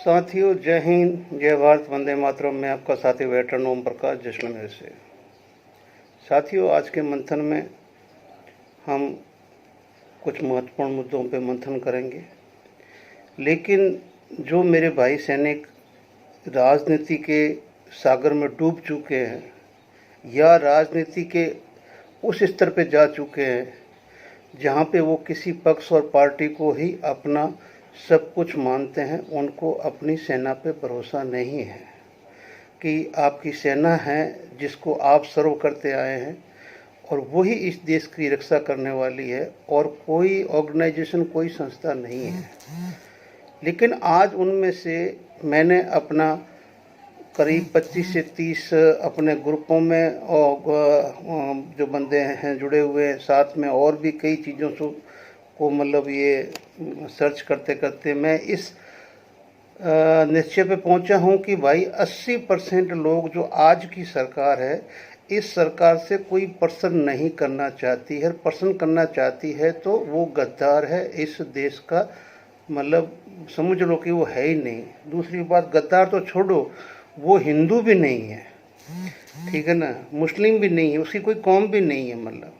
साथियों, जय हिंद, जय भारत, वंदे मातरम। मैं आपका साथी वेटरन ओम प्रकाश जैसलमेर से। साथियों, आज के मंथन में हम कुछ महत्वपूर्ण मुद्दों पर मंथन करेंगे, लेकिन जो मेरे भाई सैनिक राजनीति के सागर में डूब चुके हैं या राजनीति के उस स्तर पे जा चुके हैं जहाँ पे वो किसी पक्ष और पार्टी को ही अपना सब कुछ मानते हैं, उनको अपनी सेना पे भरोसा नहीं है कि आपकी सेना है जिसको आप सर्व करते आए हैं और वही इस देश की रक्षा करने वाली है और कोई ऑर्गेनाइजेशन, कोई संस्था नहीं है। लेकिन आज उनमें से मैंने अपना करीब 25 से 30 अपने ग्रुपों में और जो बंदे हैं जुड़े हुए हैं, साथ में और भी कई चीज़ों को मतलब ये सर्च करते करते मैं इस निश्चय पे पहुंचा हूं कि भाई 80% लोग जो आज की सरकार है, इस सरकार से कोई प्रसन्न नहीं करना चाहती है। प्रसन्न करना चाहती है तो वो गद्दार है, इस देश का मतलब समझ लो कि वो है ही नहीं। दूसरी बात, गद्दार तो छोड़ो, वो हिंदू भी नहीं है, ठीक है ना, मुस्लिम भी नहीं है, उसकी कोई कौम भी नहीं है। मतलब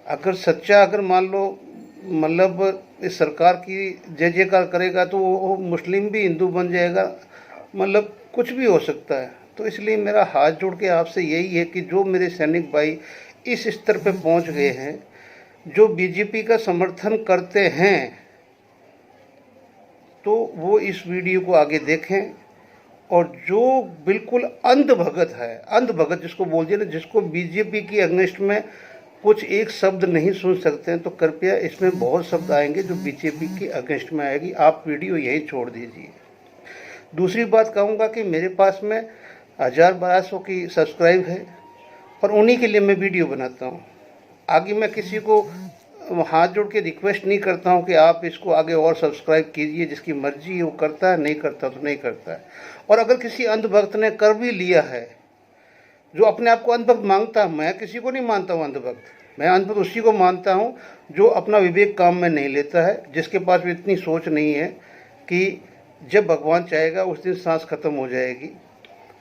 अगर सच्चा, अगर मान लो मतलब इस सरकार की जय जयकार करेगा तो वो मुस्लिम भी हिंदू बन जाएगा, मतलब कुछ भी हो सकता है। तो इसलिए मेरा हाथ जोड़ के आपसे यही है कि जो मेरे सैनिक भाई इस स्तर पे पहुंच गए हैं, जो बीजेपी का समर्थन करते हैं, तो वो इस वीडियो को आगे देखें। और जो बिल्कुल अंधभगत है, अंधभगत जिसको बोल दिया ना, जिसको बीजेपी की अगेंस्ट में कुछ एक शब्द नहीं सुन सकते हैं, तो कृपया इसमें बहुत शब्द आएंगे जो बीजेपी की अगेंस्ट में आएगी। आप वीडियो यही छोड़ दीजिए। दूसरी बात कहूँगा कि मेरे पास में 1000-1200 की सब्सक्राइब है और उन्हीं के लिए मैं वीडियो बनाता हूँ। आगे मैं किसी को हाथ जोड़ के रिक्वेस्ट नहीं करता हूँ कि आप इसको आगे और सब्सक्राइब कीजिए। जिसकी मर्जी है वो करता है, नहीं करता तो नहीं करता है। और अगर किसी अंधभक्त ने कर भी लिया है, जो अपने आप को अंधभक्त मांगता है, मैं किसी को नहीं मानता हूँ अंधभक्त। मैं अंधभक्त उसी को मानता हूँ जो अपना विवेक काम में नहीं लेता है, जिसके पास भी इतनी सोच नहीं है कि जब भगवान चाहेगा उस दिन सांस खत्म हो जाएगी।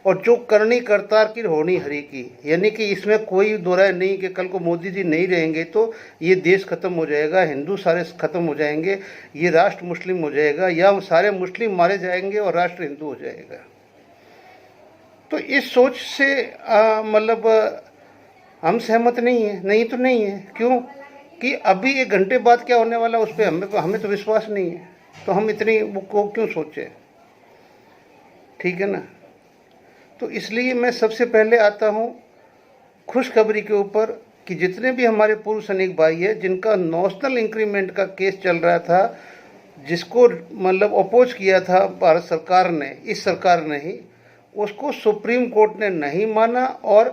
और जो करनी करतार की होनी हरि की, यानी कि इसमें कोई दो राय नहीं कि कल को मोदी जी नहीं रहेंगे तो ये देश खत्म हो जाएगा, हिंदू सारे खत्म हो जाएंगे, ये राष्ट्र मुस्लिम हो जाएगा, या सारे मुस्लिम मारे जाएंगे और राष्ट्र हिंदू हो जाएगा। तो इस सोच से मतलब हम सहमत नहीं है। नहीं तो नहीं है, क्यों कि अभी 1 घंटे बाद क्या होने वाला उस पर हमें तो विश्वास नहीं है, तो हम इतनी को क्यों सोचें, ठीक है ना। तो इसलिए मैं सबसे पहले आता हूँ खुशखबरी के ऊपर कि जितने भी हमारे पूर्व सैनिक भाई है जिनका नेशनल इंक्रीमेंट का केस चल रहा था, जिसको मतलब अपोज किया था भारत सरकार ने, इस सरकार ने ही, उसको सुप्रीम कोर्ट ने नहीं माना और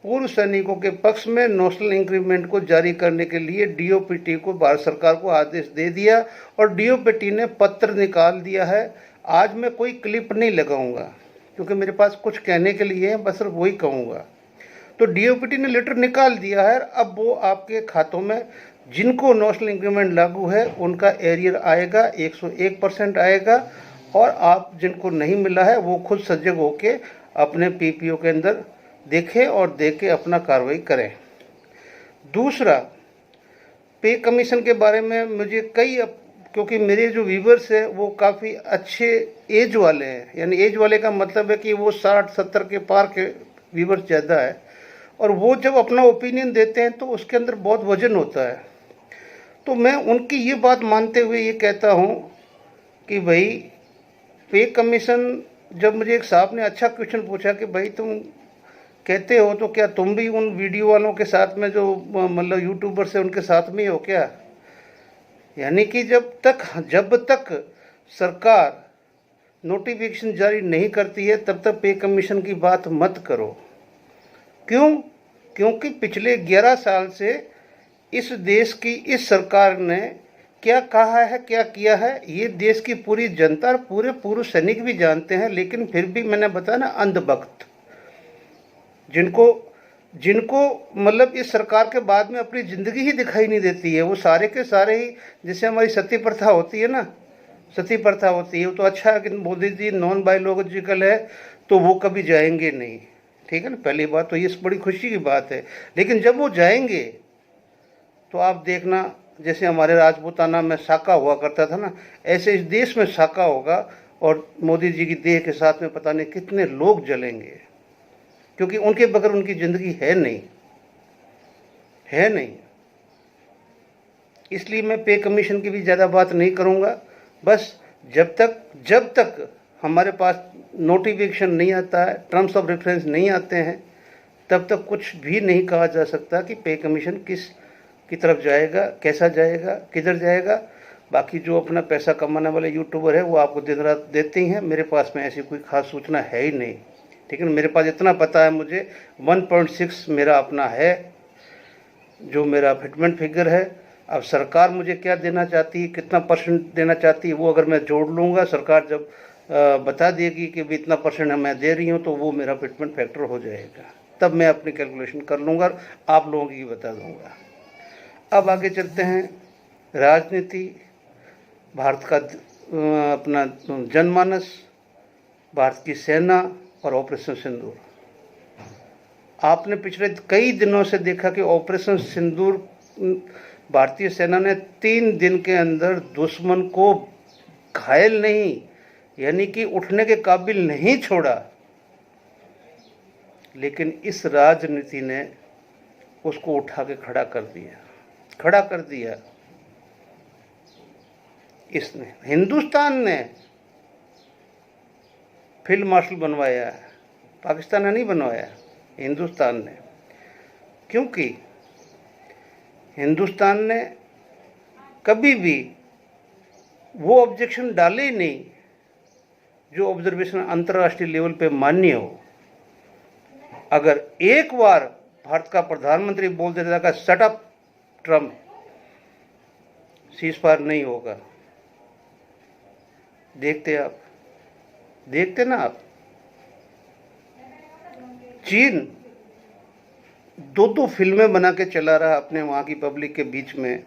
पूर्व सैनिकों के पक्ष में नेशनल इंक्रीमेंट को जारी करने के लिए डीओपीटी को, भारत सरकार को आदेश दे दिया और डीओपीटी ने पत्र निकाल दिया है। आज मैं कोई क्लिप नहीं लगाऊंगा क्योंकि मेरे पास कुछ कहने के लिए है, बस सिर्फ वही कहूँगा। तो डीओपीटी ने लेटर निकाल दिया है। अब वो आपके खातों में जिनको नेशनल इंक्रीमेंट लागू है उनका एरियर आएगा, 101% आएगा, और आप जिनको नहीं मिला है वो खुद सजग होके अपने पीपीओ के अंदर देखें और देख के अपना कार्रवाई करें। दूसरा, पे कमीशन के बारे में मुझे क्योंकि मेरे जो व्यूवर्स हैं वो काफ़ी अच्छे एज वाले हैं, यानी एज वाले का मतलब है कि वो 60-70 के पार के व्यूवर्स ज़्यादा है, और वो जब अपना ओपिनियन देते हैं तो उसके अंदर बहुत वजन होता है। तो मैं उनकी ये बात मानते हुए ये कहता हूँ कि भाई पे कमीशन, जब मुझे एक साहब ने अच्छा क्वेश्चन पूछा कि भाई तुम कहते हो तो क्या तुम भी उन वीडियो वालों के साथ में जो मतलब यूट्यूबर्स है उनके साथ में हो क्या, यानी कि जब तक सरकार नोटिफिकेशन जारी नहीं करती है तब तक पे कमीशन की बात मत करो। क्यों? क्योंकि पिछले 11 साल से इस देश की इस सरकार ने क्या कहा है, क्या किया है, ये देश की पूरी जनता और पूरे पूर्व सैनिक भी जानते हैं। लेकिन फिर भी मैंने बताया ना, अंधभक्त जिनको मतलब इस सरकार के बाद में अपनी ज़िंदगी ही दिखाई नहीं देती है, वो सारे के सारे ही, जैसे हमारी सती प्रथा होती है ना, सती प्रथा होती है, वो तो अच्छा है कि मोदी जी नॉन बायोलॉजिकल है तो वो कभी जाएंगे नहीं, ठीक है ना, पहली बात तो ये बड़ी खुशी की बात है। लेकिन जब वो जाएंगे तो आप देखना, जैसे हमारे राजपूताना में साका हुआ करता था ना, ऐसे इस देश में साका होगा और मोदी जी की देह के साथ में पता नहीं कितने लोग जलेंगे, क्योंकि उनके बगैर उनकी ज़िंदगी है नहीं, है नहीं। इसलिए मैं पे कमीशन की भी ज़्यादा बात नहीं करूँगा। बस जब तक हमारे पास नोटिफिकेशन नहीं आता है, टर्म्स ऑफ रेफरेंस नहीं आते हैं, तब तक कुछ भी नहीं कहा जा सकता कि पे कमीशन किस की तरफ जाएगा, कैसा जाएगा, किधर जाएगा। बाकी जो अपना पैसा कमाने वाले यूट्यूबर है वो आपको दिन रात देते ही हैं। मेरे पास में ऐसी कोई खास सूचना है ही नहीं, ठीक है ना। मेरे पास इतना पता है, मुझे 1.6 मेरा अपना है जो मेरा फिटमेंट फिगर है। अब सरकार मुझे क्या देना चाहती है, कितना परसेंट देना चाहती है, वो अगर मैं जोड़ लूँगा, सरकार जब बता देगी कि भी इतना परसेंट मैं दे रही हूँ, तो वो मेरा फिटमेंट फैक्टर हो जाएगा, तब मैं अपनी कैलकुलेशन कर लूँगा और आप लोगों की बता दूँगा। अब आगे चलते हैं। राजनीति, भारत का अपना जनमानस, भारत की सेना और ऑपरेशन सिंदूर। आपने पिछले कई दिनों से देखा कि ऑपरेशन सिंदूर भारतीय सेना ने 3 दिन के अंदर दुश्मन को घायल नहीं, यानी कि उठने के काबिल नहीं छोड़ा, लेकिन इस राजनीति ने उसको उठा के खड़ा कर दिया। इसने, हिंदुस्तान ने फील्ड मार्शल बनवाया है, पाकिस्तान ने नहीं बनवाया, हिंदुस्तान ने। क्योंकि हिंदुस्तान ने कभी भी वो ऑब्जेक्शन डाले ही नहीं जो ऑब्जर्वेशन अंतर्राष्ट्रीय लेवल पे मान्य हो। अगर एक बार भारत का प्रधानमंत्री बोल देता था shut up Trump, cease fire नहीं होगा। देखते ना आप, चीन 2 फिल्में बना के चला रहा अपने वहाँ की पब्लिक के बीच में,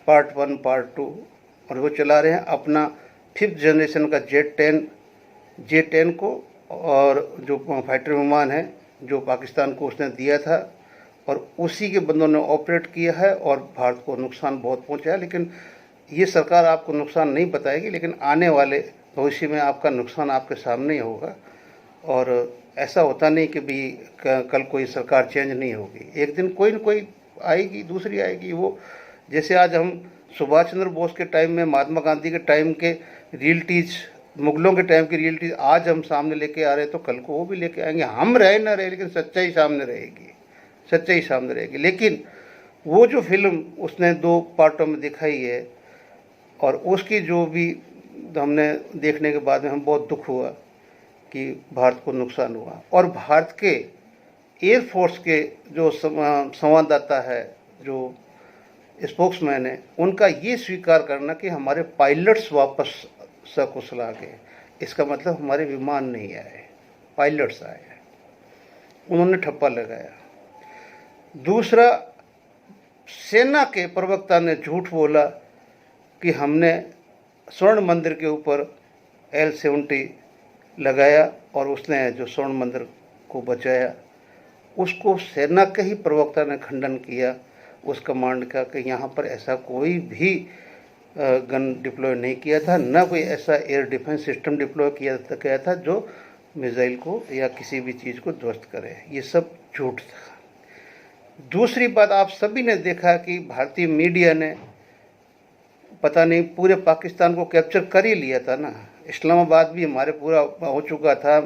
पार्ट 1 पार्ट 2, और वो चला रहे हैं अपना 5th जनरेशन का J-10 को, और जो फाइटर विमान है जो पाकिस्तान को उसने दिया था, और उसी के बंदों ने ऑपरेट किया है और भारत को नुकसान बहुत पहुंचा है। लेकिन ये सरकार आपको नुकसान नहीं बताएगी, लेकिन आने वाले भविष्य में आपका नुकसान आपके सामने ही होगा। और ऐसा होता नहीं कि भी कल कोई सरकार चेंज नहीं होगी, एक दिन कोई न कोई आएगी, दूसरी आएगी। वो जैसे आज हम सुभाष चंद्र बोस के टाइम में, महात्मा गांधी के टाइम के रियलिटीज़, मुगलों के टाइम की रियलिटीज़ आज हम सामने लेके आ रहे हैं, तो कल को वो भी लेके आएंगे। हम रहे ना रहे, लेकिन सच्चाई सामने रहेगी। लेकिन वो जो फिल्म उसने 2 पार्टों में दिखाई है, और उसकी जो भी हमने देखने के बाद में हम बहुत दुख हुआ कि भारत को नुकसान हुआ। और भारत के एयरफोर्स के जो संवाददाता है, जो स्पोक्समैन है, उनका ये स्वीकार करना कि हमारे पायलट्स वापस सकुशल आ गए, इसका मतलब हमारे विमान नहीं आए, पायलट्स आए, उन्होंने ठप्पा लगाया। दूसरा, सेना के प्रवक्ता ने झूठ बोला कि हमने स्वर्ण मंदिर के ऊपर L-70 लगाया और उसने जो स्वर्ण मंदिर को बचाया। उसको सेना के ही प्रवक्ता ने खंडन किया उस कमांड का कि यहाँ पर ऐसा कोई भी गन डिप्लॉय नहीं किया था, न कोई ऐसा एयर डिफेंस सिस्टम डिप्लॉय किया गया था जो मिसाइल को या किसी भी चीज़ को ध्वस्त करे। ये सब झूठ था। दूसरी बात, आप सभी ने देखा कि भारतीय मीडिया ने पता नहीं पूरे पाकिस्तान को कैप्चर कर ही लिया था ना। इस्लामाबाद भी हमारे पूरा हो चुका था,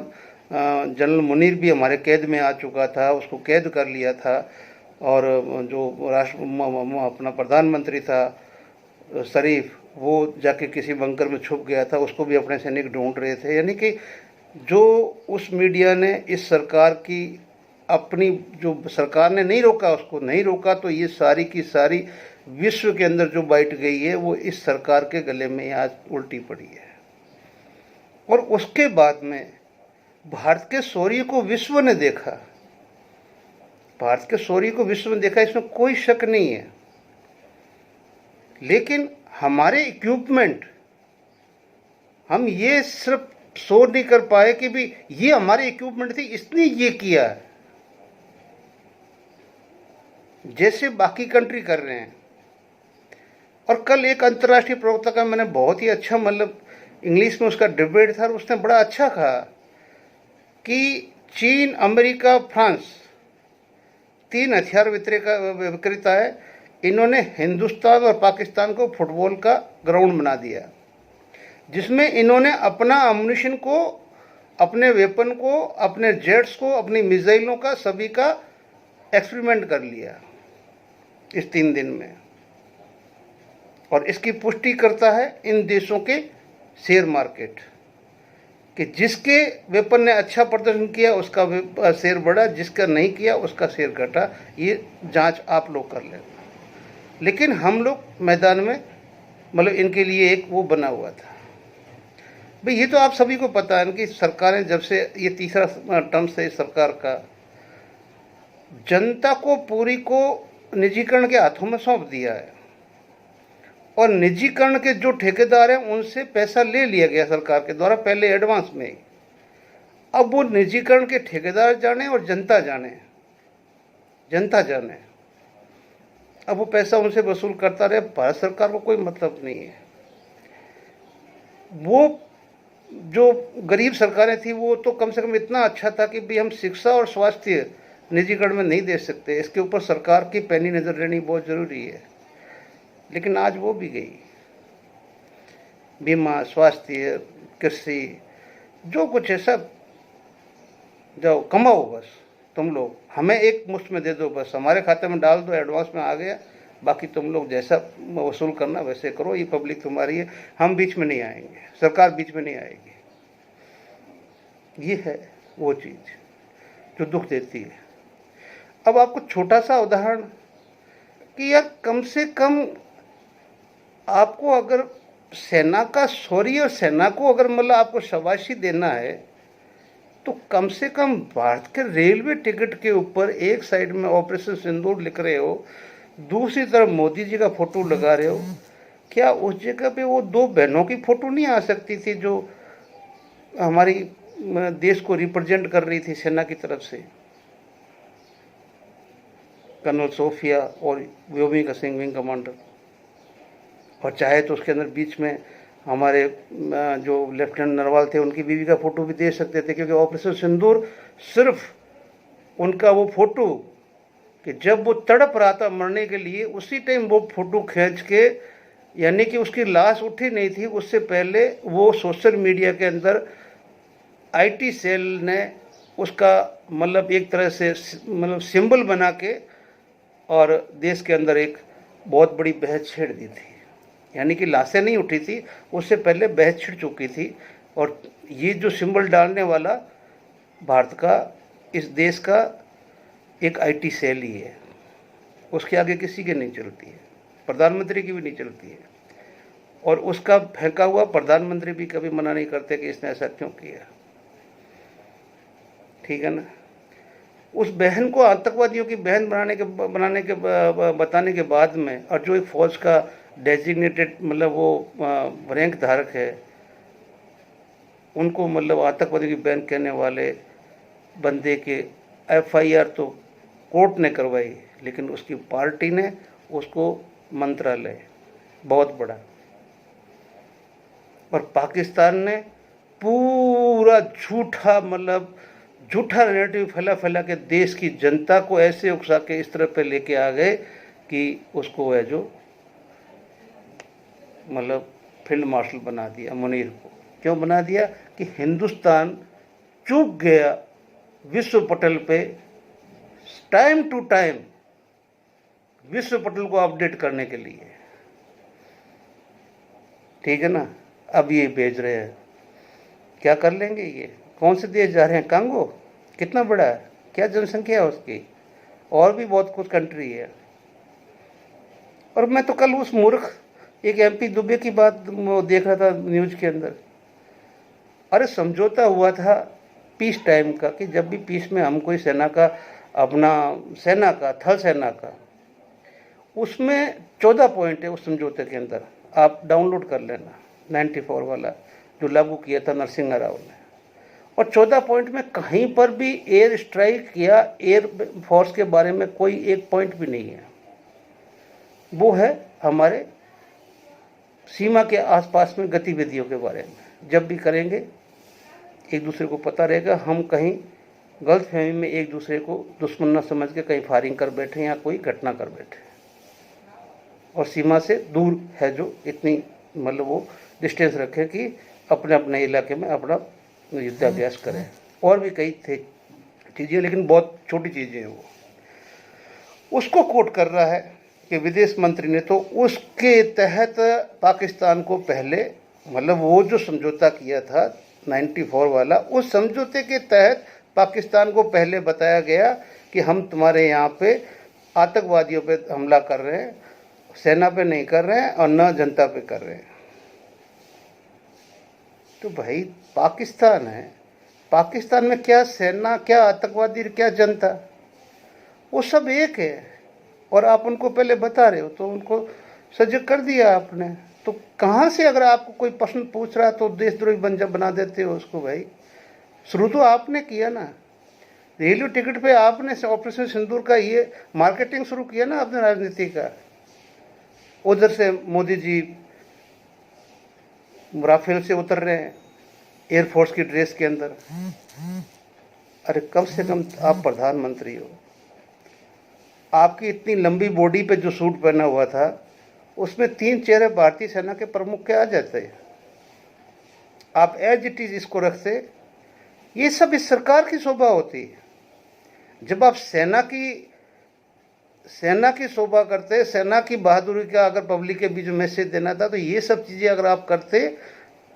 जनरल मुनीर भी हमारे कैद में आ चुका था, उसको कैद कर लिया था। और जो अपना प्रधानमंत्री था शरीफ, वो जाके किसी बंकर में छुप गया था, उसको भी अपने सैनिक ढूंढ रहे थे। यानी कि जो उस मीडिया ने इस सरकार की, अपनी जो सरकार ने नहीं रोका, उसको नहीं रोका, तो ये सारी की सारी विश्व के अंदर जो बाइट गई है वो इस सरकार के गले में आज उल्टी पड़ी है। और उसके बाद में भारत के शौर्य को विश्व ने देखा, इसमें कोई शक नहीं है। लेकिन हमारे इक्विपमेंट हम ये सिर्फ शो नहीं कर पाए कि भी ये हमारी इक्विपमेंट थी, इसने ये किया है, जैसे बाकी कंट्री कर रहे हैं। और कल एक अंतर्राष्ट्रीय प्रवक्ता का मैंने बहुत ही अच्छा, मतलब इंग्लिश में उसका डिबेट था, और उसने बड़ा अच्छा कहा कि चीन, अमेरिका, फ्रांस 3 हथियार विक्रेता है, इन्होंने हिंदुस्तान और पाकिस्तान को फुटबॉल का ग्राउंड बना दिया, जिसमें इन्होंने अपना अम्यूनिशन को, अपने वेपन को, अपने जेट्स को, अपनी मिसाइलों का, सभी का एक्सपेरिमेंट कर लिया इस 3 दिन में। और इसकी पुष्टि करता है इन देशों के शेयर मार्केट कि जिसके वेपन ने अच्छा प्रदर्शन किया उसका शेयर बढ़ा, जिसका नहीं किया उसका शेयर घटा। ये जांच आप लोग कर लेना। लेकिन हम लोग मैदान में, मतलब इनके लिए एक वो बना हुआ था भाई। ये तो आप सभी को पता है कि सरकारें, जब से ये तीसरा टर्म से सरकार का, जनता को पूरी को निजीकरण के हाथों में सौंप दिया है, और निजीकरण के जो ठेकेदार हैं उनसे पैसा ले लिया गया सरकार के द्वारा पहले एडवांस में ही। अब वो निजीकरण के ठेकेदार जाने और जनता जाने, जनता जाने, अब वो पैसा उनसे वसूल करता रहे, भारत सरकार को कोई मतलब नहीं है। वो जो गरीब सरकारें थी वो तो कम से कम इतना अच्छा था कि भाई हम शिक्षा और स्वास्थ्य निजीकरण में नहीं दे सकते, इसके ऊपर सरकार की पैनी नज़र रहनी बहुत ज़रूरी है। लेकिन आज वो भी गई। बीमा, स्वास्थ्य, कृषि, जो कुछ है सब, जाओ कमाओ बस, तुम लोग हमें एक मुश्त में दे दो, बस हमारे खाते में डाल दो, एडवांस में आ गया, बाकी तुम लोग जैसा वसूल करना वैसे करो, ये पब्लिक तुम्हारी है, हम बीच में नहीं आएंगे, सरकार बीच में नहीं आएगी। ये है वो चीज़ जो दुख देती है। अब आपको छोटा सा उदाहरण कि यार कम से कम आपको अगर सेना का शौर्य और सेना को अगर मतलब आपको शाबाशी देना है तो कम से कम भारत के रेलवे टिकट के ऊपर एक साइड में ऑपरेशन सिंदूर लिख रहे हो, दूसरी तरफ मोदी जी का फोटो लगा रहे हो। क्या उस जगह पे वो 2 बहनों की फोटो नहीं आ सकती थी जो हमारी देश को रिप्रेजेंट कर रही थी सेना की तरफ से? कर्नल सोफिया और व्योमिका सिंह विंग कमांडर। और चाहे तो उसके अंदर बीच में हमारे जो लेफ्टिनेंट नरवाल थे उनकी बीवी का फोटो भी दे सकते थे, क्योंकि ऑपरेशन सिंदूर सिर्फ उनका वो फोटो कि जब वो तड़प रहा था मरने के लिए, उसी टाइम वो फोटो खींच के, यानी कि उसकी लाश उठी नहीं थी, उससे पहले वो सोशल मीडिया के अंदर आईटी सेल ने उसका मतलब एक तरह से मतलब सिंबल बना के और देश के अंदर एक बहुत बड़ी बहस छेड़ दी थी। यानी कि लाशें नहीं उठी थी, उससे पहले बहस छिड़ चुकी थी। और ये जो सिंबल डालने वाला भारत का, इस देश का एक आईटी सेल ही है, उसके आगे किसी की नहीं चलती है, प्रधानमंत्री की भी नहीं चलती है। और उसका फेंका हुआ प्रधानमंत्री भी कभी मना नहीं करते कि इसने ऐसा क्यों किया। ठीक है ना। उस बहन को आतंकवादियों की बहन बताने के बाद में, और जो एक फौज का डेजिग्नेटेड मतलब वो रैंक धारक है, उनको मतलब आतंकवादी की बहन कहने वाले बंदे के एफआईआर तो कोर्ट ने करवाई, लेकिन उसकी पार्टी ने उसको मंत्रालय, बहुत बड़ा, और पाकिस्तान ने पूरा झूठा मतलब झूठा नैरेटिव फैला के देश की जनता को ऐसे उकसा के इस तरह पे लेके आ गए कि उसको है जो मतलब फील्ड मार्शल बना दिया मुनीर को। क्यों बना दिया? कि हिंदुस्तान चूक गया विश्व पटल पे, टाइम टू टाइम विश्व पटल को अपडेट करने के लिए। ठीक है ना। अब ये भेज रहे हैं, क्या कर लेंगे ये? कौन से देश जा रहे हैं? कांगो कितना बड़ा है, क्या जनसंख्या है उसकी, और भी बहुत कुछ कंट्री है। और मैं तो कल उस मूर्ख एक एमपी दुबे की बात देख रहा था न्यूज के अंदर। अरे समझौता हुआ था पीस टाइम का, कि जब भी पीस में हम कोई सेना का, अपना सेना का, थल सेना का, उसमें 14 पॉइंट है उस समझौते के अंदर, आप डाउनलोड कर लेना 94 वाला। जो लागू किया था नरसिम्हा राव ने। और 14 पॉइंट में कहीं पर भी एयर स्ट्राइक या एयर फोर्स के बारे में कोई एक पॉइंट भी नहीं है। वो है हमारे सीमा के आसपास में गतिविधियों के बारे में। जब भी करेंगे एक दूसरे को पता रहेगा, हम कहीं गलतफहमी में एक दूसरे को दुश्मन न समझ के कहीं फायरिंग कर बैठे या कोई घटना कर बैठे। और सीमा से दूर है जो इतनी मतलब वो डिस्टेंस रखे कि अपने अपने इलाके में अपना युद्धाभ्यास करें। और भी कई थे चीज़ें, लेकिन बहुत छोटी चीज़ें हैं। वो उसको कोट कर रहा है कि विदेश मंत्री ने, तो उसके तहत पाकिस्तान को पहले मतलब वो जो समझौता किया था 94 वाला, उस समझौते के तहत पाकिस्तान को पहले बताया गया कि हम तुम्हारे यहाँ पे आतंकवादियों पे हमला कर रहे हैं, सेना पे नहीं कर रहे हैं और न जनता पे कर रहे हैं। तो भाई पाकिस्तान है, पाकिस्तान में क्या सेना, क्या आतंकवादी, क्या जनता, वो सब एक है। और आप उनको पहले बता रहे हो तो उनको सजग कर दिया आपने। तो कहाँ से अगर आपको कोई प्रश्न पूछ रहा है तो देशद्रोही बना देते हो उसको। भाई शुरू तो आपने किया ना, रेलवे टिकट पे आपने ऑपरेशन सिंदूर का ये मार्केटिंग शुरू किया ना अपने राजनीति का। उधर से मोदी जी राफेल से उतर रहे हैं एयरफोर्स की ड्रेस के अंदर। अरे कम से कम आप प्रधानमंत्री हो, आपकी इतनी लंबी बॉडी पे जो सूट पहना हुआ था उसमें 3 चेहरे भारतीय सेना के प्रमुख के आ जाते। आप एज इट इज इसको रखते। ये सब इस सरकार की शोभा होती है। जब आप सेना की शोभा करते, सेना की बहादुरी का अगर पब्लिक के बीच में मैसेज देना था, तो ये सब चीज़ें अगर आप करते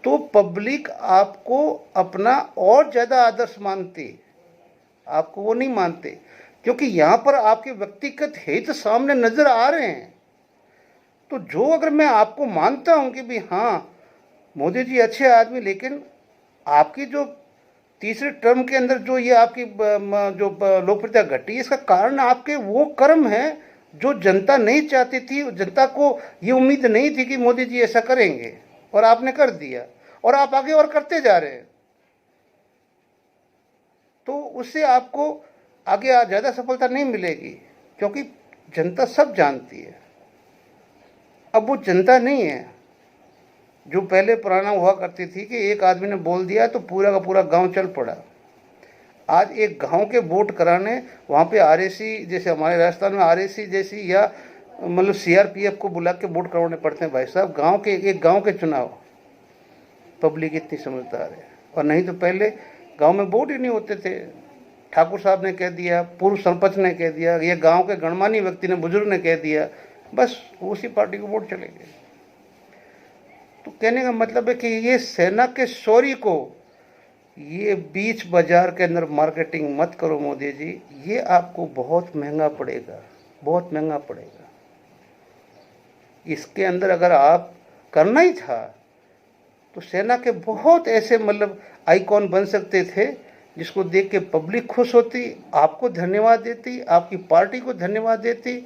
तो पब्लिक आपको अपना और ज़्यादा आदर्श मानती। आपको वो नहीं मानते, क्योंकि यहाँ पर आपके व्यक्तिगत हित सामने नजर आ रहे हैं। तो जो अगर मैं आपको मानता हूँ कि भाई हाँ मोदी जी अच्छे आदमी, लेकिन आपकी जो तीसरे टर्म के अंदर जो ये आपकी जो लोकप्रियता घटी, इसका कारण आपके वो कर्म है जो जनता नहीं चाहती थी। जनता को ये उम्मीद नहीं थी कि मोदी जी ऐसा करेंगे, और आपने कर दिया और आप आगे और करते जा रहे हैं। तो उससे आपको आगे ज़्यादा सफलता नहीं मिलेगी, क्योंकि जनता सब जानती है। अब वो जनता नहीं है जो पहले पुराना हुआ करती थी कि एक आदमी ने बोल दिया तो पूरा का पूरा गांव चल पड़ा। आज एक गांव के वोट कराने वहाँ पे आरएसी, जैसे हमारे राजस्थान में आरएसी जैसी या मतलब सीआरपीएफ को बुला के वोट करवाने पड़ते हैं। भाई साहब गांव के एक गांव के चुनाव, पब्लिक इतनी समझदार है। और नहीं तो पहले गांव में वोट ही नहीं होते थे। ठाकुर साहब ने कह दिया, पूर्व सरपंच ने कह दिया, ये गांव के गणमान्य व्यक्ति ने, बुजुर्ग ने कह दिया, बस उसी पार्टी को वोट चलेंगे। तो कहने का मतलब है कि ये सेना के शौर्य को ये बीच बाजार के अंदर मार्केटिंग मत करो मोदी जी, ये आपको बहुत महंगा पड़ेगा, बहुत महंगा पड़ेगा। इसके अंदर अगर आप करना ही था तो सेना के बहुत ऐसे मतलब आइकॉन बन सकते थे जिसको देख के पब्लिक खुश होती, आपको धन्यवाद देती, आपकी पार्टी को धन्यवाद देती।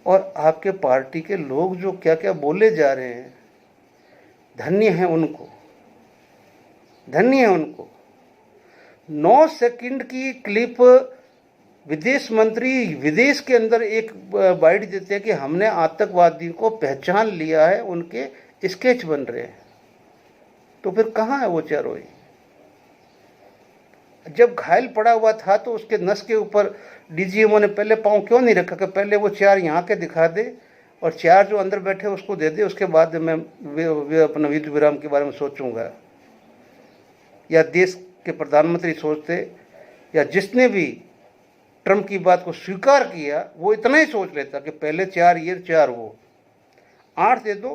और आपके पार्टी के लोग जो क्या क्या बोले जा रहे हैं, धन्य है उनको, धन्य है उनको। 9 सेकंड की क्लिप विदेश मंत्री विदेश के अंदर एक बाइट देते हैं कि हमने आतंकवादियों को पहचान लिया है, उनके स्केच बन रहे हैं। तो फिर कहाँ है वो चारोई? जब घायल पड़ा हुआ था तो उसके नस के ऊपर डीजीएमओ ने पहले पाँव क्यों नहीं रखा कि पहले वो 4 यहाँ के दिखा दे और 4 जो अंदर बैठे उसको दे दे, उसके बाद मैं अपना युद्ध विराम के बारे में सोचूंगा। या देश के प्रधानमंत्री सोचते, या जिसने भी ट्रम्प की बात को स्वीकार किया वो इतना ही सोच लेता कि पहले 4 ये 4 वो 8 दे दो,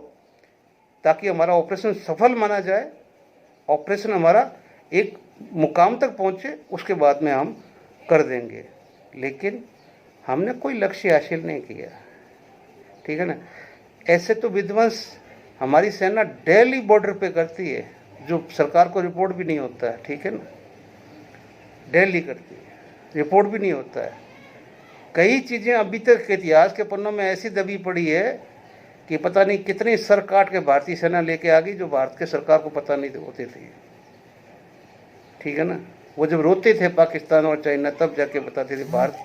ताकि हमारा ऑपरेशन सफल माना जाए, ऑपरेशन हमारा एक मुकाम तक पहुंचे, उसके बाद में हम कर देंगे। लेकिन हमने कोई लक्ष्य हासिल नहीं किया, ठीक है ना। ऐसे तो विध्वंस हमारी सेना डेली बॉर्डर पे करती है, जो सरकार को रिपोर्ट भी नहीं होता है, ठीक है ना, डेली करती है, रिपोर्ट भी नहीं होता है। कई चीज़ें अभी तक इतिहास के पन्नों में ऐसी दबी पड़ी है कि पता नहीं कितने सर काट के भारतीय सेना लेके आ गई जो भारत के सरकार को पता नहीं होते थे। ठीक है ना, वो जब रोते थे पाकिस्तान और चाइना तब जाके बताते थे भारत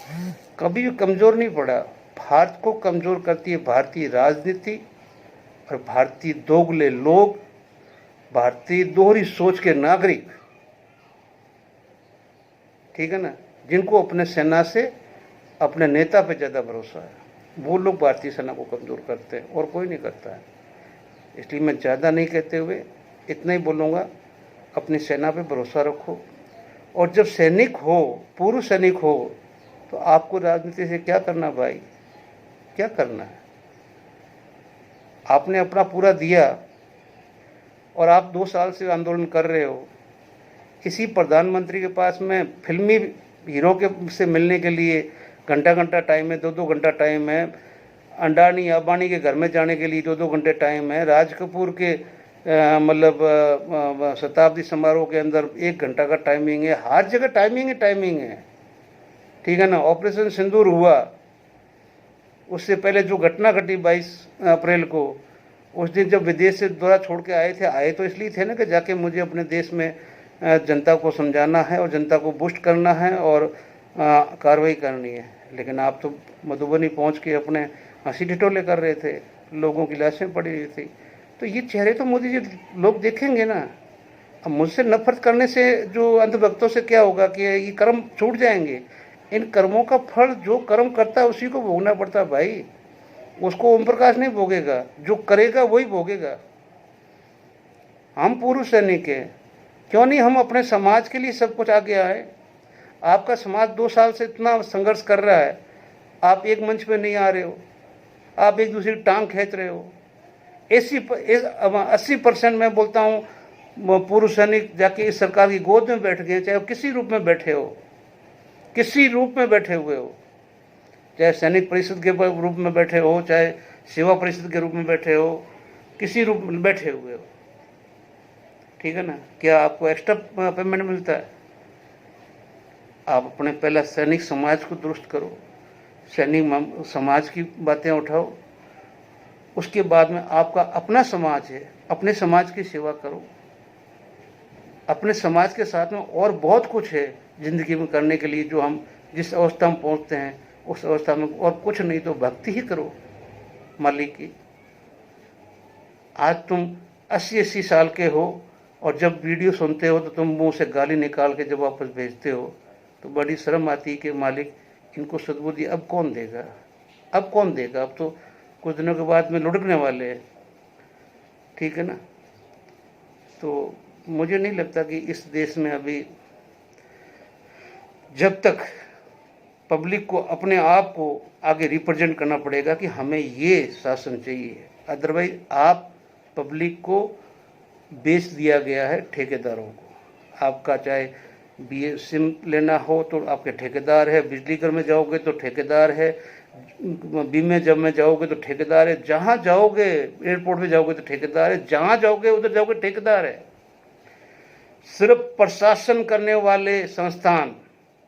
कभी भी कमज़ोर नहीं पड़ा। भारत को कमज़ोर करती है भारतीय राजनीति और भारतीय दोगले लोग, भारतीय दोहरी सोच के नागरिक, ठीक है ना, जिनको अपने सेना से, अपने नेता पे ज़्यादा भरोसा है, वो लोग भारतीय सेना को कमज़ोर करते हैं और कोई नहीं करता है। इसलिए मैं ज़्यादा नहीं कहते हुए इतना ही बोलूँगा, अपनी सेना पे भरोसा रखो। और जब सैनिक हो, पूर्व सैनिक हो, तो आपको राजनीति से क्या करना भाई, क्या करना है? आपने अपना पूरा दिया और आप 2 साल से आंदोलन कर रहे हो। किसी प्रधानमंत्री के पास में फिल्मी हीरो के से मिलने के लिए घंटा घंटा टाइम है, 2-2 घंटा टाइम है। अंडानी अंबानी के घर में जाने के लिए 2-2 घंटे टाइम है। राज कपूर के मतलब शताब्दी समारोह के अंदर 1 घंटा का टाइमिंग है। हर जगह टाइमिंग है। ठीक है ना। ऑपरेशन सिंदूर हुआ, उससे पहले जो घटना घटी 22 अप्रैल को, उस दिन जब विदेश से दौरा छोड़ के आए तो इसलिए थे ना कि जाके मुझे अपने देश में जनता को समझाना है और जनता को बूस्ट करना है और कार्रवाई करनी है। लेकिन आप तो मधुबनी पहुंच के अपने हंसी ठिठोले कर रहे थे, लोगों की लाशें पड़ी हुई थी। तो ये चेहरे तो मोदी जी लोग देखेंगे ना। अब मुझसे नफरत करने से जो अंधभक्तों से क्या होगा कि ये कर्म छूट जाएंगे। इन कर्मों का फल जो कर्म करता है उसी को भोगना पड़ता है भाई। उसको ओम प्रकाश नहीं भोगेगा, जो करेगा वही भोगेगा। हम पूर्व सैनिक हैं, क्यों नहीं हम अपने समाज के लिए सब कुछ आगे आए। आपका समाज 2 साल से इतना संघर्ष कर रहा है, आप एक मंच पे नहीं आ रहे हो, आप एक दूसरे की टांग खींच रहे हो। 80% मैं बोलता हूँ पूर्व सैनिक जाके इस सरकार की गोद में बैठ गए, चाहे किसी रूप में बैठे हो, किसी रूप में बैठे हुए हो, चाहे सैनिक परिषद के रूप में बैठे हो, चाहे सेवा परिषद के रूप में बैठे हो, किसी रूप में बैठे हुए हो। ठीक है ना। क्या आपको एक्स्ट्रा पेमेंट मिलता है? आप अपने पहला सैनिक समाज को दुरुस्त करो, सैनिक समाज की बातें उठाओ। उसके बाद में आपका अपना समाज है, अपने समाज की सेवा करो। अपने समाज के साथ में और बहुत कुछ है जिंदगी में करने के लिए, जो हम जिस अवस्था में पहुंचते हैं उस अवस्था में और कुछ नहीं तो भक्ति ही करो मालिक की। आज तुम 80-80 साल के हो और जब वीडियो सुनते हो तो तुम मुंह से गाली निकाल के जब वापस भेजते हो तो बड़ी शर्म आती है कि मालिक इनको सद्बुद्धि अब कौन देगा, अब कौन देगा। अब तो कुछ दिनों के बाद में लुढ़कने वाले हैं। ठीक है ना। तो मुझे नहीं लगता कि इस देश में अभी, जब तक पब्लिक को अपने आप को आगे रिप्रेजेंट करना पड़ेगा कि हमें ये शासन चाहिए, अदरवाइज आप पब्लिक को बेच दिया गया है ठेकेदारों को। आपका चाहे सिम लेना हो तो आपके ठेकेदार है, बिजली घर में जाओगे तो ठेकेदार है, बीमे जब में जाओगे तो ठेकेदार है, जहाँ जाओगे एयरपोर्ट पे जाओगे तो ठेकेदार है, जहाँ जाओगे उधर जाओगे ठेकेदार है। सिर्फ प्रशासन करने वाले संस्थान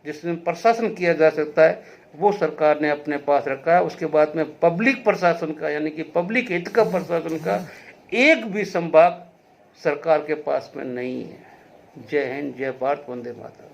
जिसमें प्रशासन किया जा सकता है वो सरकार ने अपने पास रखा है। उसके बाद में पब्लिक प्रशासन का, यानी कि पब्लिक हित का प्रशासन का एक भी संभाग सरकार के पास में नहीं है। जय हिंद, जय भारत, वंदे मातरम।